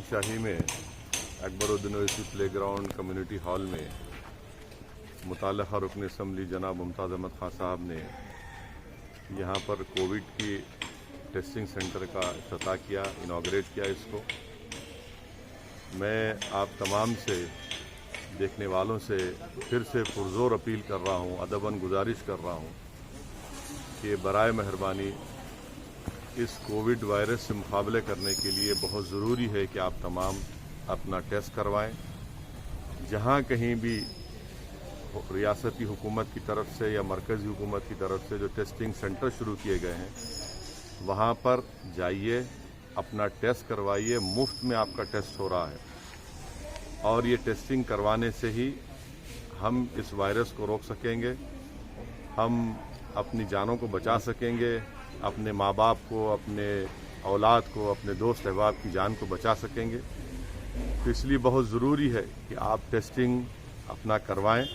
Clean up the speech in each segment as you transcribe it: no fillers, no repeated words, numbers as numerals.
شاہی میں Akbaruddin Owaisi playground community hall میں متعلقہ رکن اسمبلی جناب ممتاز احمد خان صاحب نے یہاں پر کووڈ کی ٹیسٹنگ سینٹر کا افتتاح کیا، انوگریٹ کیا اس کو۔ میں آپ تمام سے، دیکھنے والوں سے پھر سے پرزور اپیل کر رہا ہوں، ادباً گزارش کر رہا ہوں کہ برائے مہربانی اس کووڈ وائرس سے مقابلے کرنے کے لیے بہت ضروری ہے کہ آپ تمام اپنا ٹیسٹ کروائیں۔ جہاں کہیں بھی ریاستی حکومت کی طرف سے یا مرکزی حکومت کی طرف سے جو ٹیسٹنگ سینٹر شروع کیے گئے ہیں وہاں پر جائیے، اپنا ٹیسٹ کروائیے، مفت میں آپ کا ٹیسٹ ہو رہا ہے، اور یہ ٹیسٹنگ کروانے سے ہی ہم اس وائرس کو روک سکیں گے، ہم اپنی جانوں کو بچا سکیں گے، اپنے ماں باپ کو، اپنے اولاد کو، اپنے دوست احباب کی جان کو بچا سکیں گے۔ تو اس لیے بہت ضروری ہے کہ آپ ٹیسٹنگ اپنا کروائیں،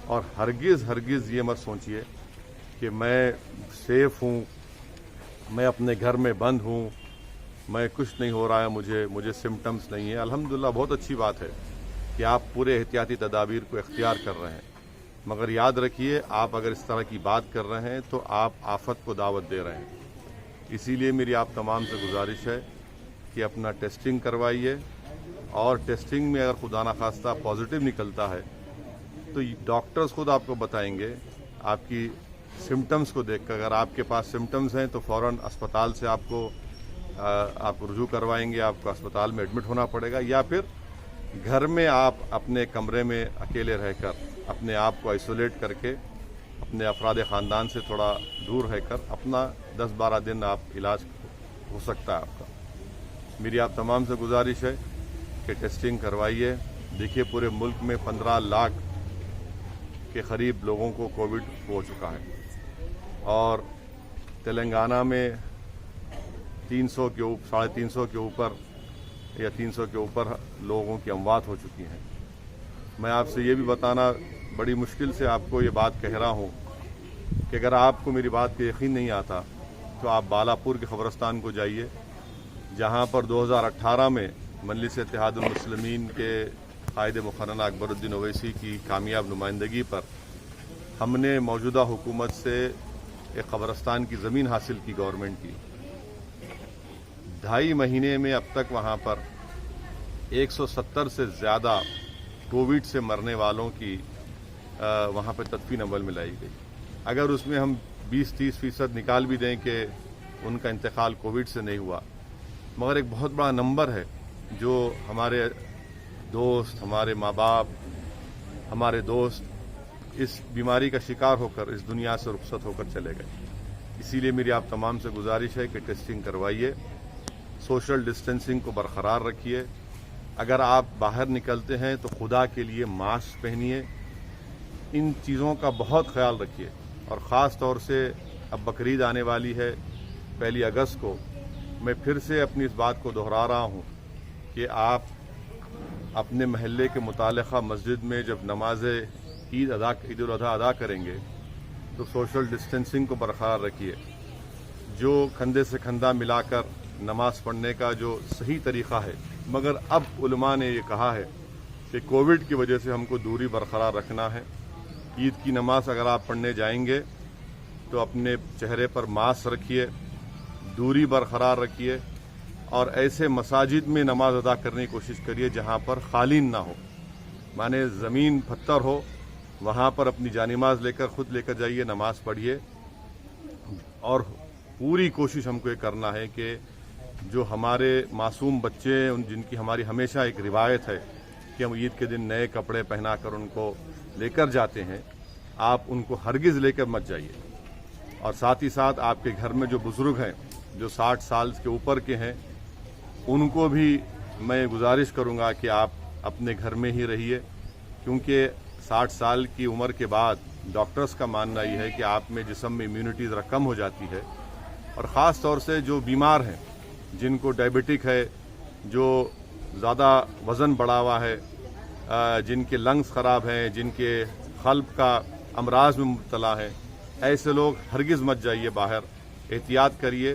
اور ہرگز یہ مت سوچئے کہ میں سیف ہوں، میں اپنے گھر میں بند ہوں، میں کچھ نہیں ہو رہا ہے، مجھے سمٹمز نہیں ہیں۔ الحمدللہ بہت اچھی بات ہے کہ آپ پورے احتیاطی تدابیر کو اختیار کر رہے ہیں، مگر یاد رکھیے آپ اگر اس طرح کی بات کر رہے ہیں تو آپ آفت کو دعوت دے رہے ہیں۔ اسی لیے میری آپ تمام سے گزارش ہے کہ اپنا ٹیسٹنگ کروائیے، اور ٹیسٹنگ میں اگر خدا نخواستہ پازیٹیو نکلتا ہے تو ڈاکٹرز خود آپ کو بتائیں گے آپ کی سمٹمز کو دیکھ کر۔ اگر آپ کے پاس سمٹمز ہیں تو فوراً اسپتال سے آپ رجوع کروائیں گے، آپ کو اسپتال میں ایڈمٹ ہونا پڑے گا، یا پھر گھر میں آپ اپنے کمرے میں اکیلے رہ کر اپنے آپ کو آئسولیٹ کر کے اپنے افراد خاندان سے تھوڑا دور رہ کر اپنا 10-12 دن آپ علاج ہو سکتا ہے آپ کا۔ میری آپ تمام سے گزارش ہے کہ ٹیسٹنگ کروائیے۔ دیکھیے پورے ملک میں 15 لاکھ کے قریب لوگوں کو کووڈ ہو چکا ہے، اور تلنگانہ میں 350 کے اوپر یا 300 کے اوپر لوگوں کی اموات ہو چکی ہیں۔ میں آپ سے یہ بھی بتانا بڑی مشکل سے آپ کو یہ بات کہہ رہا ہوں کہ اگر آپ کو میری بات پہ یقین نہیں آتا تو آپ بالاپور کے قبرستان کو جائیے، جہاں پر 2018 میں مجلس اتحاد المسلمین کے قائد مقننہ اکبرالدین اویسی کی کامیاب نمائندگی پر ہم نے موجودہ حکومت سے ایک قبرستان کی زمین حاصل کی، گورنمنٹ کی۔ 2.5 مہینے میں اب تک وہاں پر 170 سے زیادہ کووڈ سے مرنے والوں کی وہاں پہ تدفین عمل میں لائی گئی۔ اگر اس میں ہم 20-30% نکال بھی دیں کہ ان کا انتقال کووڈ سے نہیں ہوا، مگر ایک بہت بڑا نمبر ہے جو ہمارے دوست، ہمارے ماں باپ، ہمارے دوست اس بیماری کا شکار ہو کر اس دنیا سے رخصت ہو کر چلے گئے۔ اسی لیے میری آپ تمام سے گزارش ہے کہ ٹیسٹنگ کروائیے، سوشل ڈسٹینسنگ کو برقرار رکھیے۔ اگر آپ باہر نکلتے ہیں تو خدا کے لیے ماسک پہنیے، ان چیزوں کا بہت خیال رکھیے، اور خاص طور سے اب بقرعید آنے والی ہے 1 اگست کو۔ میں پھر سے اپنی اس بات کو دہرا رہا ہوں کہ آپ اپنے محلے کے متعلقہ مسجد میں جب نماز عید الاضحیٰ ادا کریں گے تو سوشل ڈسٹینسنگ کو برقرار رکھیے۔ جو کندھے سے کندھا ملا کر نماز پڑھنے کا جو صحیح طریقہ ہے، مگر اب علماء نے یہ کہا ہے کہ کووڈ کی وجہ سے ہم کو دوری برقرار رکھنا ہے۔ عید کی نماز اگر آپ پڑھنے جائیں گے تو اپنے چہرے پر ماسک رکھیے، دوری برقرار رکھیے، اور ایسے مساجد میں نماز ادا کرنے کی کوشش کریے جہاں پر قالین نہ ہو، مانے زمین پتھر ہو، وہاں پر اپنی جانماز خود لے کر جائیے، نماز پڑھیے۔ اور پوری کوشش ہم کو یہ کرنا ہے کہ جو ہمارے معصوم بچے ہیں، جن کی ہماری ہمیشہ ایک روایت ہے کہ ہم عید کے دن نئے کپڑے پہنا کر ان کو لے کر جاتے ہیں، آپ ان کو ہرگز لے کر مت جائیے۔ اور ساتھ ہی ساتھ آپ کے گھر میں جو بزرگ ہیں، جو 60 سال کے اوپر کے ہیں، ان کو بھی میں گزارش کروں گا کہ آپ اپنے گھر میں ہی رہیے، کیونکہ 60 سال کی عمر کے بعد ڈاکٹرز کا ماننا یہ ہے کہ آپ میں جسم میں امیونٹی ذرا کم ہو جاتی ہے، اور خاص طور سے جو بیمار ہیں، جن کو ڈائبٹک ہے، جو زیادہ وزن بڑھا ہوا ہے، جن کے لنگز خراب ہیں، جن کے قلب کا امراض میں مبتلا ہیں، ایسے لوگ ہرگز مت جائیے باہر، احتیاط کریے،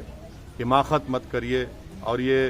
حماقت مت کریے، اور یہ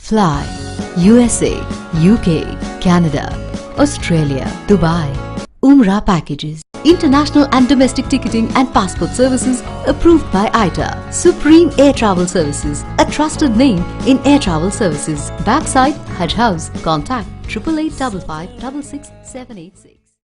Fly USA, UK, Canada, Australia, Dubai. Umrah packages, international and domestic ticketing and passport services approved by ITA. Supreme Air Travel Services, a trusted name in air travel services. Backside Hajj House. Contact 8855 56786.